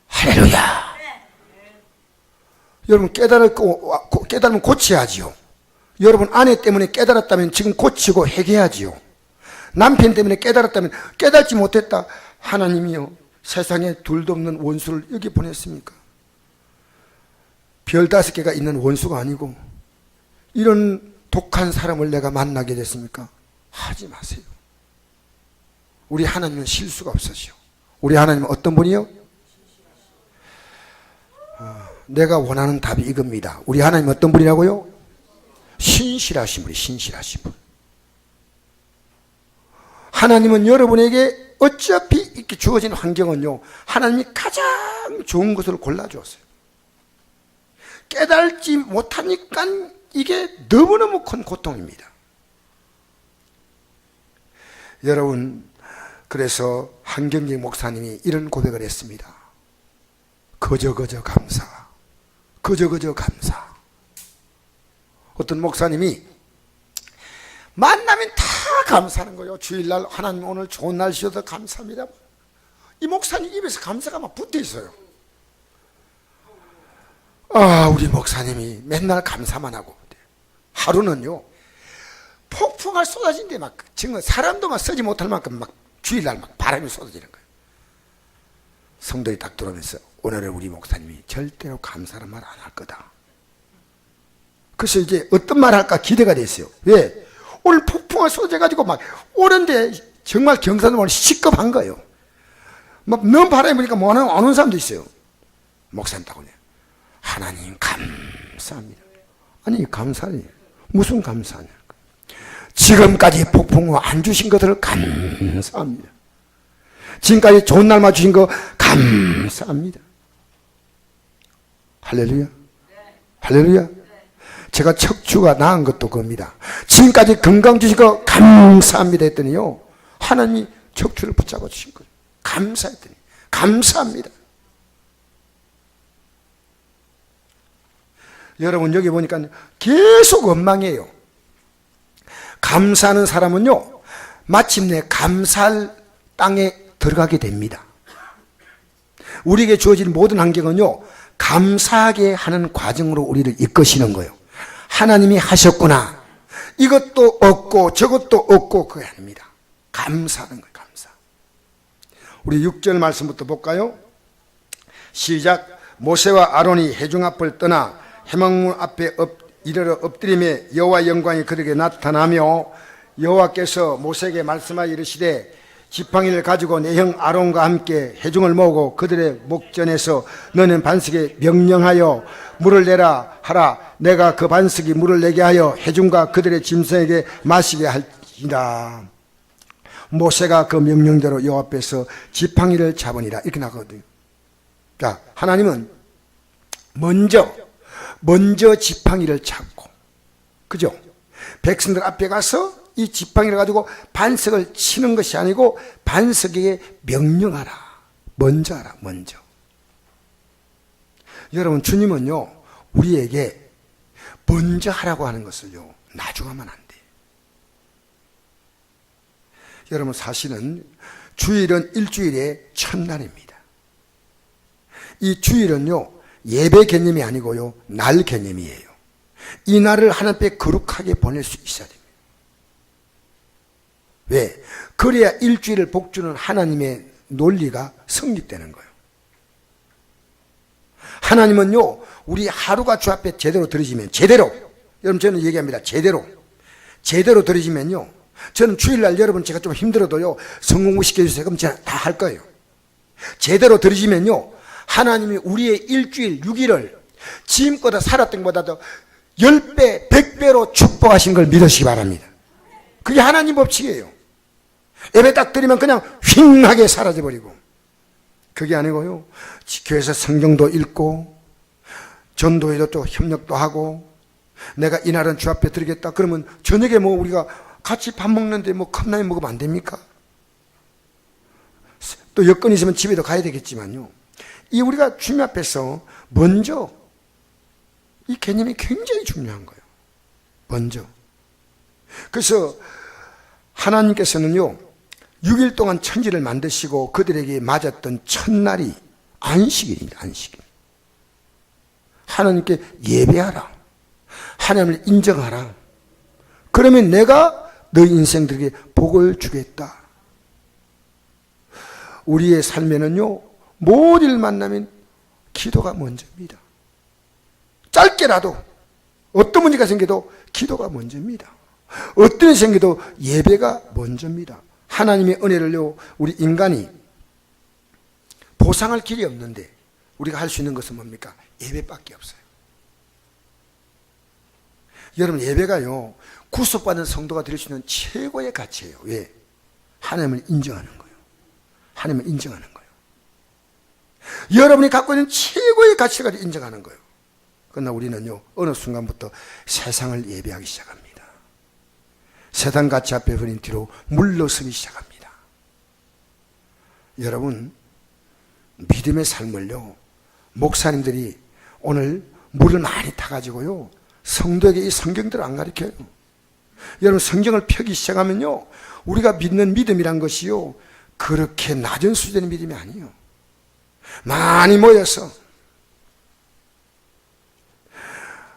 할렐루야. 여러분, 깨달으면 고쳐야지요. 여러분, 아내 때문에 깨달았다면 지금 고치고 회개해야지요. 남편 때문에 깨달았다면, 깨닫지 못했다, 하나님이요, 세상에 둘도 없는 원수를 여기 보냈습니까? 별 5개가 있는 원수가 아니고 이런 독한 사람을 내가 만나게 됐습니까? 하지 마세요. 우리 하나님은 실수가 없으시오. 우리 하나님은 어떤 분이요? 내가 원하는 답이 이겁니다. 우리 하나님은 어떤 분이라고요? 신실하신 분이, 신실하신 분. 하나님은 여러분에게 어차피 이렇게 주어진 환경은요, 하나님이 가장 좋은 것을 골라주었어요. 깨달지 못하니까 이게 너무너무 큰 고통입니다. 여러분, 그래서 한경직 목사님이 이런 고백을 했습니다. 거저 감사. 거저 감사. 어떤 목사님이 만나면 다 감사하는 거예요. 주일날 하나님 오늘 좋은 날 주셔서 감사합니다. 이 목사님 입에서 감사가 막 붙어 있어요. 우리 목사님이 맨날 감사만 하고, 하루는요, 폭풍을 쏟아진대. 막 지금 사람도 막 쓰지 못할 만큼 막 주일날 막 바람이 쏟아지는 거예요. 성도들이 딱 들어오면서 오늘은 우리 목사님이 절대로 감사란 말 안 할 거다. 그래서 이제 어떤 말 할까 기대가 됐어요. 왜? 오늘 폭풍을 쏟아져가지고 막 오는데 정말 경사도 오늘 시급한 거예요. 막 너무 바람이 부니까 뭐 안 오는 사람도 있어요. 목사님 딱 오네. 하나님 감사합니다. 아니, 감사해. 무슨 감사냐? 지금까지 폭풍 안 주신 것을 감사합니다. 지금까지 좋은 날만 주신 거 감사합니다. 할렐루야. 할렐루야. 제가 척추가 나은 것도 그겁니다. 지금까지 건강 주신 거 감사합니다 했더니요, 하나님이 척추를 붙잡아 주신 거예요. 감사했더니 감사합니다. 여러분, 여기 보니까 계속 원망이에요. 감사하는 사람은요, 마침내 감사할 땅에 들어가게 됩니다. 우리에게 주어진 모든 환경은요, 감사하게 하는 과정으로 우리를 이끄시는 거예요. 하나님이 하셨구나. 이것도 없고 저것도 없고 그게 아닙니다. 감사하는 거예요. 감사. 우리 6절 말씀부터 볼까요? 시작. 모세와 아론이 회중 앞을 떠나 회막문 앞에 이르러 엎드리며 여호와 영광이 그들에게 나타나며, 여호와께서 모세에게 말씀하여 이르시되 지팡이를 가지고 내 형 아론과 함께 회중을 모으고 그들의 목전에서 너는 반석에 명령하여 물을 내라 하라. 내가 그 반석이 물을 내게 하여 회중과 그들의 짐승에게 마시게 할지라. 모세가 그 명령대로 여호와 앞에서 지팡이를 잡으니라. 이렇게 나가거든요. 자, 하나님은 먼저 지팡이를 잡고, 그죠? 백성들 앞에 가서 이 지팡이를 가지고 반석을 치는 것이 아니고 반석에게 명령하라. 먼저 하라. 먼저. 여러분, 주님은요, 우리에게 먼저 하라고 하는 것을요, 나중하면 안 돼. 여러분 사실은 주일은 일주일의 첫날입니다. 이 주일은요 예배 개념이 아니고요 날 개념이에요. 이 날을 하나님 앞에 거룩하게 보낼 수 있어야 됩니다. 왜? 그래야 일주일을 복주는 하나님의 논리가 성립되는 거예요. 하나님은요 우리 하루가 주 앞에 제대로 들어지면, 제대로, 여러분 저는 얘기합니다. 제대로 들어지면요, 저는 주일날 여러분 제가 좀 힘들어도요 성공부 시켜주세요. 그럼 제가 다 할 거예요. 제대로 들어지면요 하나님이 우리의 일주일 6일을 지금보다 살았던 것보다도 10배 100배로 축복하신 걸 믿으시기 바랍니다. 그게 하나님 법칙이에요. 예배 딱 드리면 그냥 휑하게 사라져버리고, 그게 아니고요 교회에서 성경도 읽고 전도에도 또 협력도 하고, 내가 이날은 주 앞에 드리겠다 그러면 저녁에 뭐 우리가 같이 밥 먹는데 뭐 컵라면 먹으면 안 됩니까? 또 여건이 있으면 집에도 가야 되겠지만요, 이 우리가 주님 앞에서 먼저, 이 개념이 굉장히 중요한 거예요. 먼저. 그래서 하나님께서는요 6일 동안 천지를 만드시고 그들에게 맞았던 첫날이 안식일입니다. 안식일. 하나님께 예배하라, 하나님을 인정하라. 그러면 내가 너희 인생들에게 복을 주겠다. 우리의 삶에는요 모든 일 만나면 기도가 먼저입니다. 짧게라도 어떤 문제가 생겨도 기도가 먼저입니다. 어떤 일이 생겨도 예배가 먼저입니다. 하나님의 은혜를요 우리 인간이 보상할 길이 없는데 우리가 할 수 있는 것은 뭡니까? 예배밖에 없어요. 여러분 여러분 구속받은 성도가 드릴 수 있는 최고의 가치예요. 왜? 하나님을 인정하는 거예요. 하나님을 인정하는 거예요. 여러분이 갖고 있는 최고의 가치를 인정하는 거예요. 그러나 우리는요 어느 순간부터 세상을 예배하기 시작합니다. 세상 가치 앞에 버린 뒤로 물러서기 시작합니다. 여러분 믿음의 삶을요 목사님들이 오늘 물을 많이 타가지고요 성도에게 이 성경들을 안 가르쳐요. 여러분 성경을 펴기 시작하면요 우리가 믿는 믿음이란 것이요 그렇게 낮은 수준의 믿음이 아니에요. 많이 모여서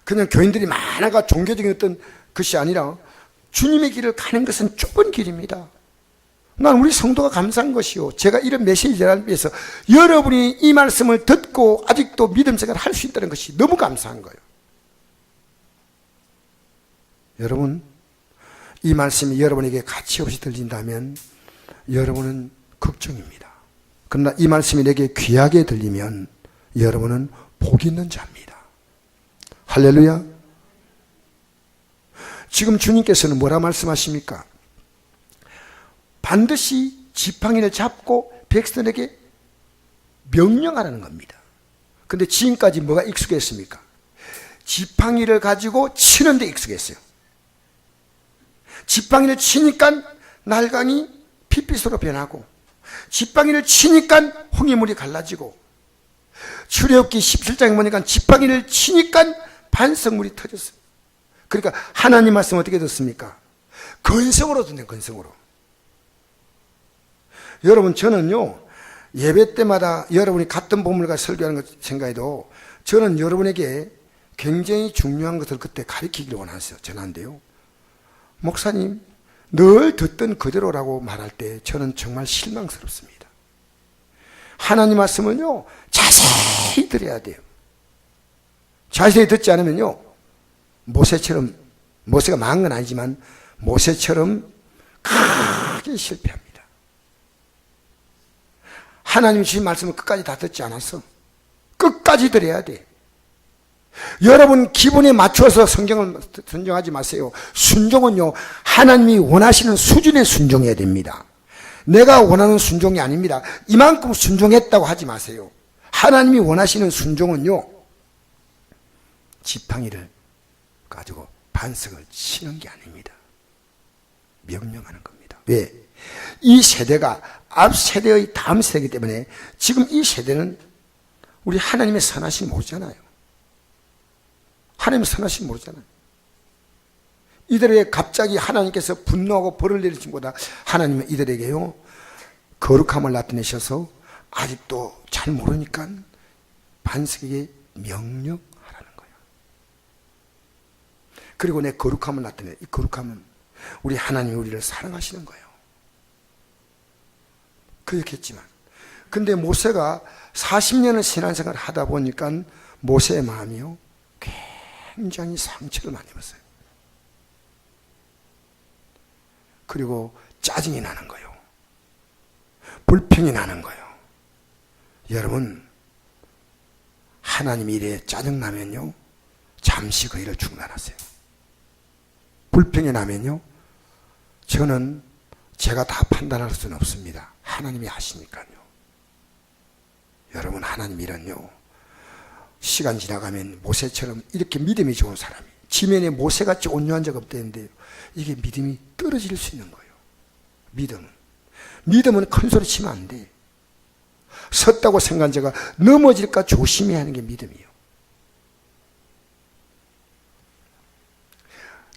그냥 교인들이 많아가 종교적인 어떤 것이 아니라 주님의 길을 가는 것은 좁은 길입니다. 난 우리 성도가 감사한 것이요, 제가 이런 메시지를 위해서 여러분이 이 말씀을 듣고 아직도 믿음 생활을 할 수 있다는 것이 너무 감사한 거예요. 여러분 이 말씀이 여러분에게 가치 없이 들린다면 여러분은 걱정입니다. 그러나 이 말씀이 내게 귀하게 들리면 여러분은 복 있는 자입니다. 할렐루야. 지금 주님께서는 뭐라 말씀하십니까? 반드시 지팡이를 잡고 백성에게 명령하라는 겁니다. 근데 지금까지 뭐가 익숙했습니까? 지팡이를 가지고 치는 데 익숙했어요. 지팡이를 치니까 날강이 핏빛으로 변하고, 지팡이를 치니까 홍해물이 갈라지고, 출애굽기 17장에 보니까 지팡이를 치니까 반석물이 터졌어요. 그러니까 하나님 말씀 어떻게 듣습니까? 건성으로 듣는, 건성으로. 여러분 저는요 예배 때마다 여러분이 같은 본문과 설교하는 것 생각해도 저는 여러분에게 굉장히 중요한 것을 그때 가르치기를 원했어요. 전한데요, 목사님 늘 듣던 그대로라고 말할 때 저는 정말 실망스럽습니다. 하나님 말씀은요 자세히 들어야 돼요. 자세히 듣지 않으면요 모세처럼, 모세가 망한 건 아니지만 모세처럼 크게 실패합니다. 하나님이 주신 말씀을 끝까지 다 듣지 않았어. 끝까지 들어야 돼. 여러분 기분에 맞춰서 성경을 순종하지 마세요. 순종은요 하나님이 원하시는 수준에 순종해야 됩니다. 내가 원하는 순종이 아닙니다. 이만큼 순종했다고 하지 마세요. 하나님이 원하시는 순종은요 지팡이를 가지고 반석을 치는 게 아닙니다. 명령하는 겁니다. 왜? 이 세대가 앞 세대의 다음 세대이기 때문에 지금 이 세대는 우리 하나님의 선하심을 모르잖아요. 하나님의 선하심을 모르잖아요. 이들에게 갑자기 하나님께서 분노하고 벌을 내리신 것보다 하나님은 이들에게요 거룩함을 나타내셔서 아직도 잘 모르니까 반석에게 명령하라는 거예요. 그리고 내 거룩함을 나타내. 이 거룩함은 우리 하나님이 우리를 사랑하시는 거예요. 그렇겠지만 근데 모세가 40년을 신앙생활을 하다 보니까 모세의 마음이요 굉장히 상처를 많이 입었어요. 그리고 짜증이 나는 거예요. 불평이 나는 거예요. 여러분, 하나님 일에 짜증나면요 잠시 그 일을 중단하세요. 불평이 나면요 저는 제가 다 판단할 수는 없습니다. 하나님이 하시니까요. 여러분, 하나님 일은요 시간 지나가면 모세처럼 이렇게 믿음이 좋은 사람이 지면에 모세같이 온유한 적 없다는데 이게 믿음이 떨어질 수 있는 거예요. 믿음은 큰 소리 치면 안 돼. 섰다고 생각한 자가 넘어질까 조심해야 하는 게 믿음이에요.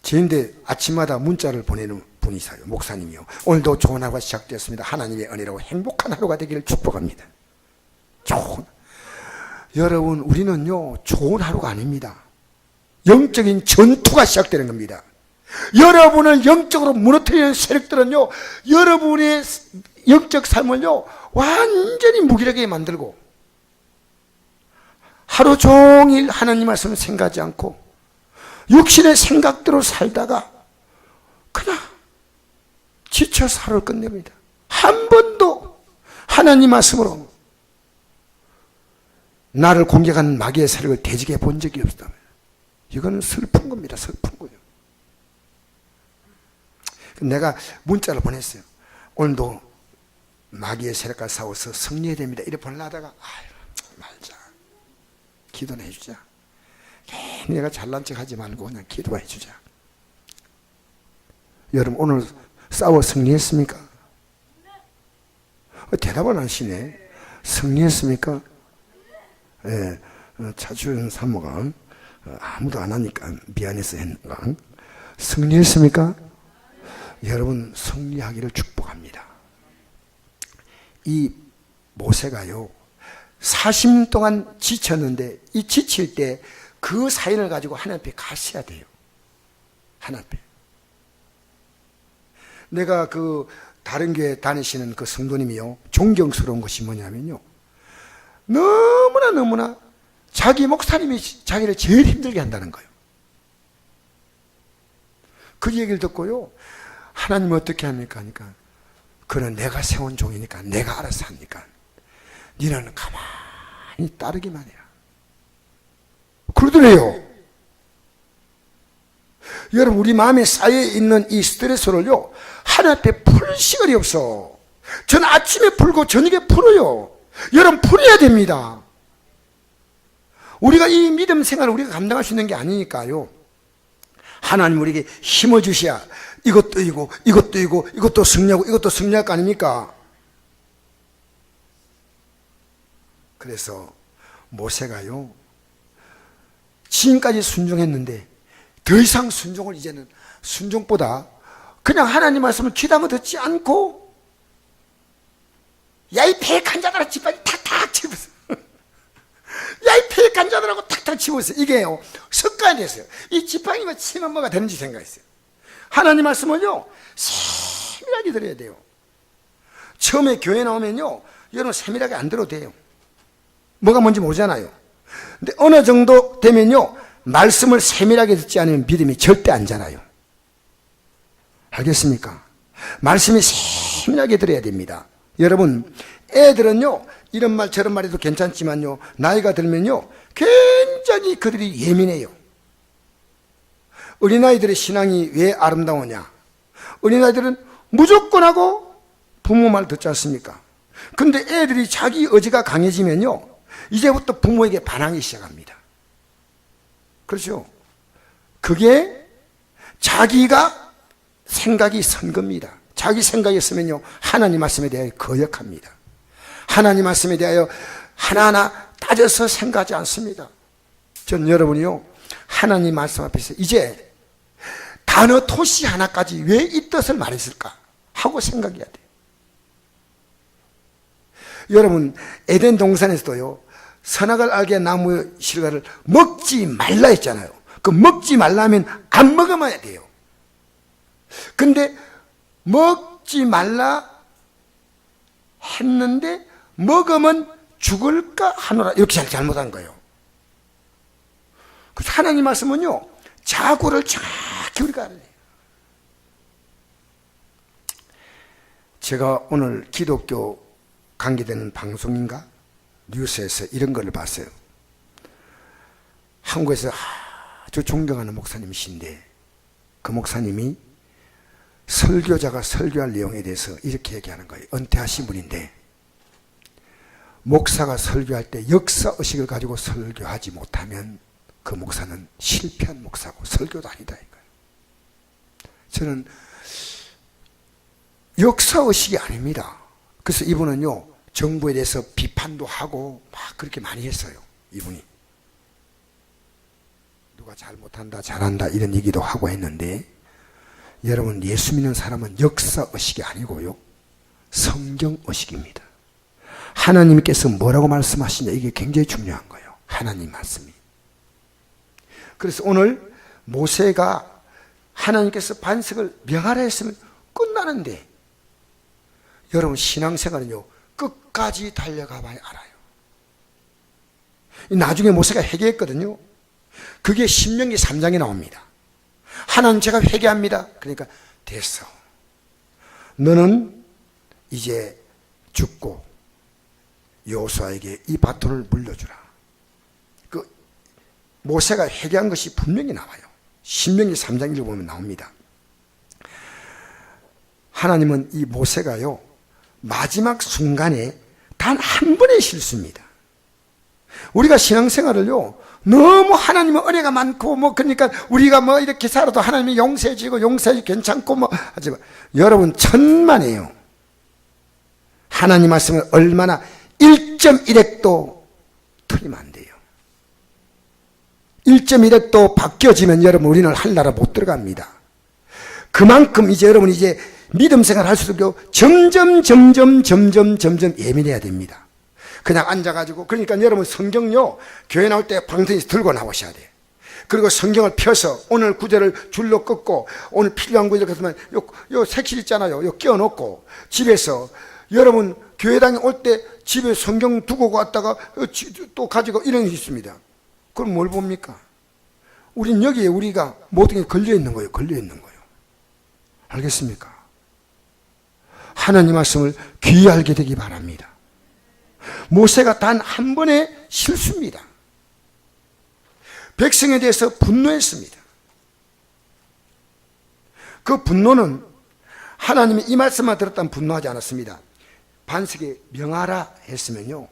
제인데 아침마다 문자를 보내는 분이 있어요. 목사님이요. 오늘도 좋은 하루가 시작되었습니다. 하나님의 은혜로 행복한 하루가 되기를 축복합니다. 여러분, 우리는요 좋은 하루가 아닙니다. 영적인 전투가 시작되는 겁니다. 여러분을 영적으로 무너뜨리는 세력들은요 여러분의 영적 삶을요 완전히 무기력하게 만들고 하루 종일 하나님 말씀을 생각하지 않고 육신의 생각대로 살다가 그냥 지쳐서 하루를 끝냅니다. 한 번도 하나님 말씀으로 나를 공격하는 마귀의 세력을 대적해 본 적이 없다면 이거는 슬픈 겁니다. 슬픈 거예요. 내가 문자를 보냈어요. 오늘도 마귀의 세력과 싸워서 승리해야 됩니다. 이래 보내려다가 말자. 기도는 해주자. 괜히 내가 잘난 척 하지 말고 그냥 기도해 주자. 여러분, 오늘 싸워 승리했습니까? 대답을 안 하시네. 승리했습니까? 예, 차주연 사모가 아무도 안 하니까 미안해서 했는가? 승리했습니까? 여러분, 승리하기를 축복합니다. 이 모세가요 40년 동안 지쳤는데 이 지칠 때 그 사연을 가지고 하나님 앞에 가셔야 돼요. 하나님 앞에. 내가 그 다른 교회 다니시는 그 성도님이요 존경스러운 것이 뭐냐면요 너무나 자기 목사님이 자기를 제일 힘들게 한다는 거예요. 그 얘기를 듣고요 하나님은 어떻게 합니까? 하니까 그는 내가 세운 종이니까 내가 알아서 하니까 니는 가만히 따르기만 해라. 그러더래요. 여러분, 우리 마음에 쌓여있는 이 스트레스를요 하나님 앞에 풀 시간이 없어. 저는 아침에 풀고 저녁에 풀어요. 여러분, 풀어야 됩니다. 우리가 이 믿음 생활을 우리가 감당할 수 있는 게 아니니까요 하나님 우리에게 힘을 주셔야 이것도 이고 이것도 이고 이것도 승리하고 이것도 승리할 거 아닙니까? 그래서 모세가요 지금까지 순종했는데 더 이상 순종을 이제는 순종보다 그냥 하나님 말씀을 귀담아 듣지 않고 야 이 패역한 자들아 지팡이 탁탁 집었어. 야 이 패역한 자들하고 탁탁 집었어. 이게요 습관이 됐어요. 이 지팡이만 치면 뭐가 되는지 생각했어요. 하나님 말씀을요 세밀하게 들어야 돼요. 처음에 교회 나오면요 여러분 세밀하게 안 들어도 돼요. 뭐가 뭔지 모르잖아요. 근데 어느 정도 되면요 말씀을 세밀하게 듣지 않으면 믿음이 절대 안 자라요. 알겠습니까? 말씀이 세밀하게 들어야 됩니다. 여러분, 애들은요 이런 말 저런 말 해도 괜찮지만요 나이가 들면요 굉장히 그들이 예민해요. 어린아이들의 신앙이 왜 아름다우냐? 어린아이들은 무조건 하고 부모 말 듣지 않습니까? 근데 애들이 자기 의지가 강해지면요 이제부터 부모에게 반항이 시작합니다. 그렇죠? 그게 자기가 생각이 선 겁니다. 자기 생각이 있으면요 하나님 말씀에 대하여 거역합니다. 하나님 말씀에 대하여 하나하나 따져서 생각하지 않습니다. 전 여러분이요 하나님 말씀 앞에서 이제 단어 토시 하나까지 왜 이 뜻을 말했을까 하고 생각해야 돼요. 여러분, 에덴 동산에서도요, 선악을 알게 나무 실과를 먹지 말라 했잖아요. 그 먹지 말라면 안 먹어야 돼요. 근데 먹지 말라 했는데 먹으면 죽을까 하노라, 이렇게 잘못한 거예요. 그래서 하나님 말씀은요, 자구를 정확히 우리가 알아야 돼요. 제가 오늘 기독교 관계되는 방송인가 뉴스에서 이런 걸 봤어요. 한국에서 아주 존경하는 목사님이신데, 그 목사님이 설교자가 설교할 내용에 대해서 이렇게 얘기하는 거예요. 은퇴하신 분인데, 목사가 설교할 때 역사의식을 가지고 설교하지 못하면 그 목사는 실패한 목사고 설교도 아니다 이거예요. 저는 역사의식이 아닙니다. 그래서 이분은요, 정부에 대해서 비판도 하고 막 그렇게 많이 했어요. 이분이 누가 잘못한다 잘한다 이런 얘기도 하고 했는데, 여러분, 예수 믿는 사람은 역사의식이 아니고요, 성경의식입니다. 하나님께서 뭐라고 말씀하시냐, 이게 굉장히 중요한 거예요. 하나님 말씀이. 그래서 오늘 모세가 하나님께서 반석을 명하라 했으면 끝나는데, 여러분, 신앙생활은요, 끝까지 달려가 봐야 알아요. 나중에 모세가 회개했거든요. 그게 신명기 3장에 나옵니다. 하나님, 제가 회개합니다. 그러니까 됐어, 너는 이제 죽고 여호수아에게 이 바톤을 물려주라. 그 모세가 회개한 것이 분명히 나와요. 신명기 3장 읽어보면 나옵니다. 하나님은 이 모세가요, 마지막 순간에 단 한 번의 실수입니다. 우리가 신앙생활을요, 너무 하나님의 은혜가 많고 그러니까 우리가 이렇게 살아도 하나님이 용서해주고 용서해주고 괜찮고 하지만, 여러분, 천만에요, 하나님 말씀을 얼마나 1.1핵도 틀리면 안 돼요. 1.1핵도 바뀌어지면 여러분, 우리는 하늘나라 못 들어갑니다. 그만큼 이제 여러분, 이제 믿음 생활 할수록 점점 예민해야 됩니다. 그냥 앉아가지고, 그러니까 여러분, 성경요, 교회 나올 때 방송에서 들고 나오셔야 돼요. 그리고 성경을 펴서 오늘 구절을 줄로 긋고, 오늘 필요한 구절 같으면 요 색실 있잖아요, 요 끼워놓고, 집에서 여러분 교회당에 올 때 집에 성경 두고 갔다가 또 가지고 이런 게 있습니다. 그럼 뭘 봅니까? 우린 여기에 우리가 모든 게 걸려있는 거예요. 걸려있는 거예요. 알겠습니까? 하나님 말씀을 귀히 알게 되기 바랍니다. 모세가 단 한 번의 실수입니다. 백성에 대해서 분노했습니다. 그 분노는 하나님이 이 말씀만 들었다면 분노하지 않았습니다. 반석에 명하라 했으면요,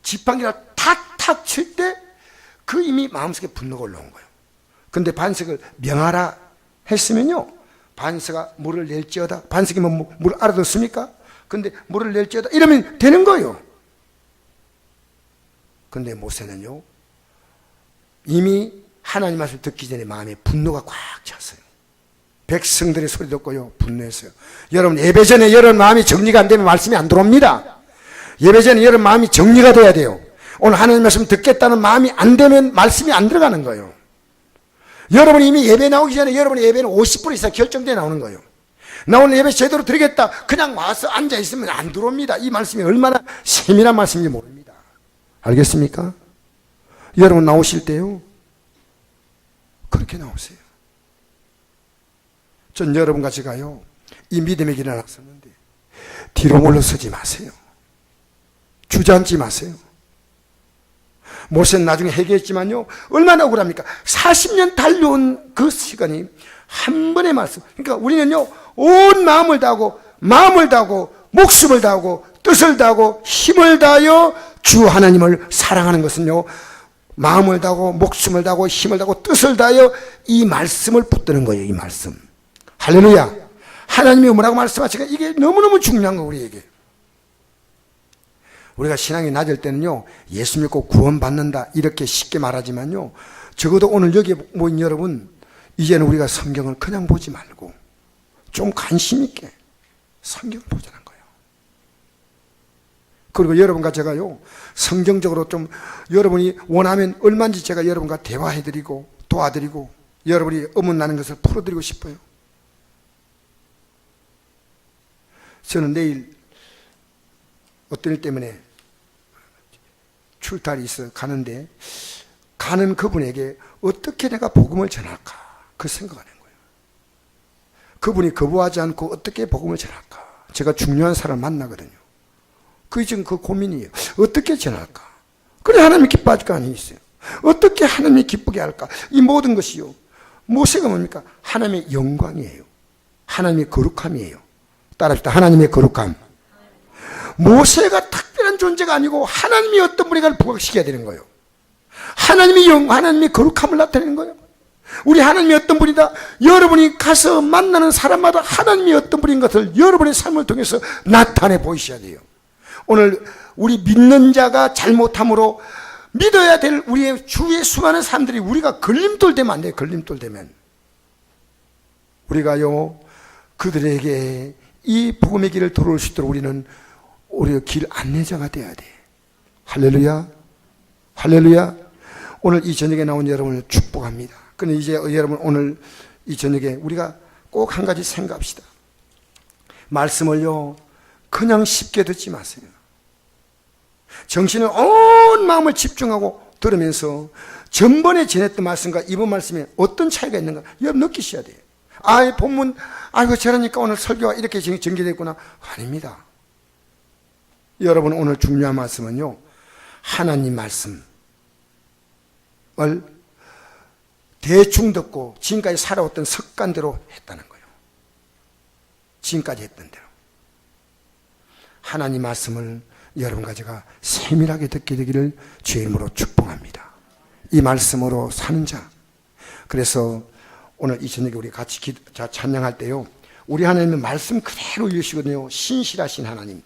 지팡이를 탁탁 칠 때 그 이미 마음속에 분노가 올라온 거예요. 근데 반석을 명하라 했으면요, 반석아 물을 낼지어다. 반석이 물을 알아듣습니까? 근데 물을 낼지어다 이러면 되는 거예요. 근데 모세는요, 이미 하나님 말씀 듣기 전에 마음에 분노가 꽉 찼어요. 백성들의 소리 듣고요, 분노했어요. 여러분, 예배 전에 여러분 마음이 정리가 안 되면 말씀이 안 들어옵니다. 예배 전에 여러분 마음이 정리가 돼야 돼요. 오늘 하나님 말씀 듣겠다는 마음이 안 되면 말씀이 안 들어가는 거예요. 여러분이 이미 예배 나오기 전에 여러분의 예배는 50% 이상 결정돼 나오는 거예요. 나 오늘 예배 제대로 드리겠다, 그냥 와서 앉아있으면 안 들어옵니다. 이 말씀이 얼마나 세밀한 말씀인지 모릅니다. 알겠습니까? 여러분 나오실 때요, 그렇게 나오세요. 전 여러분과 제가요, 이 믿음의 길에 나섰는데 뒤로 물러서지 마세요. 주저앉지 마세요. 모세는 나중에 회개했지만요, 얼마나 억울합니까? 40년 달려온 그 시간이 한 번의 말씀. 그러니까 우리는요, 온 마음을 다하고 목숨을 다하고 뜻을 다하고 힘을 다하여 주 하나님을 사랑하는 것은요, 마음을 다하고 목숨을 다하고 힘을 다하고 뜻을 다하여 이 말씀을 붙드는 거예요. 이 말씀. 할렐루야. 하나님이 뭐라고 말씀하시니까 이게 너무너무 중요한 거, 우리에게. 우리가 신앙이 낮을 때는요, 예수 믿고 구원받는다 이렇게 쉽게 말하지만요, 적어도 오늘 여기 모인 여러분, 이제는 우리가 성경을 그냥 보지 말고 좀 관심 있게 성경을 보자는 거예요. 그리고 여러분과 제가요, 성경적으로 좀 여러분이 원하면 얼마든지 제가 여러분과 대화해드리고 도와드리고 여러분이 의문나는 것을 풀어드리고 싶어요. 저는 내일 어떤 일 때문에 출탈이 있어 가는데, 가는 그분에게 어떻게 내가 복음을 전할까 그 생각하는 거예요. 그분이 거부하지 않고 어떻게 복음을 전할까. 제가 중요한 사람을 만나거든요. 그게 지금 그 고민이에요. 어떻게 전할까. 그래 하나님이 기뻐할 거 아니겠어요. 어떻게 하나님이 기쁘게 할까. 이 모든 것이요, 모세가 뭡니까? 하나님의 영광이에요. 하나님의 거룩함이에요. 따라합시다. 하나님의 거룩함. 모세가 특별한 존재가 아니고 하나님이 어떤 분인가를 부각시켜야 되는 거예요. 하나님의 거룩함을 나타내는 거예요. 우리 하나님이 어떤 분이다. 여러분이 가서 만나는 사람마다 하나님이 어떤 분인 것을 여러분의 삶을 통해서 나타내 보이셔야 돼요. 오늘 우리 믿는 자가 잘못함으로 믿어야 될 우리의 주위의 수많은 사람들이 우리가 걸림돌 되면 안 돼요. 걸림돌 되면 우리가요, 그들에게 이 복음의 길을 돌아올 수 있도록 우리는 우리의 길 안내자가 돼야 돼. 할렐루야, 할렐루야. 오늘 이 저녁에 나온 여러분을 축복합니다. 그런데 이제 여러분 오늘 이 저녁에 우리가 꼭 한 가지 생각합시다. 말씀을요 그냥 쉽게 듣지 마세요. 정신을 온 마음을 집중하고 들으면서 전번에 전했던 말씀과 이번 말씀에 어떤 차이가 있는가 여러분 느끼셔야 돼요. 아, 본문 아이고 저러니까 오늘 설교가 이렇게 전개됐구나. 아닙니다. 여러분 오늘 중요한 말씀은요, 하나님 말씀을 대충 듣고 지금까지 살아왔던 습관대로 했다는 거예요. 지금까지 했던 대로. 하나님 말씀을 여러분과 제가 세밀하게 듣게 되기를 주의 이름으로 축복합니다. 이 말씀으로 사는 자. 그래서 오늘 이 저녁에 우리 같이 찬양할 때요, 우리 하나님은 말씀 그대로 이루시거든요. 신실하신 하나님.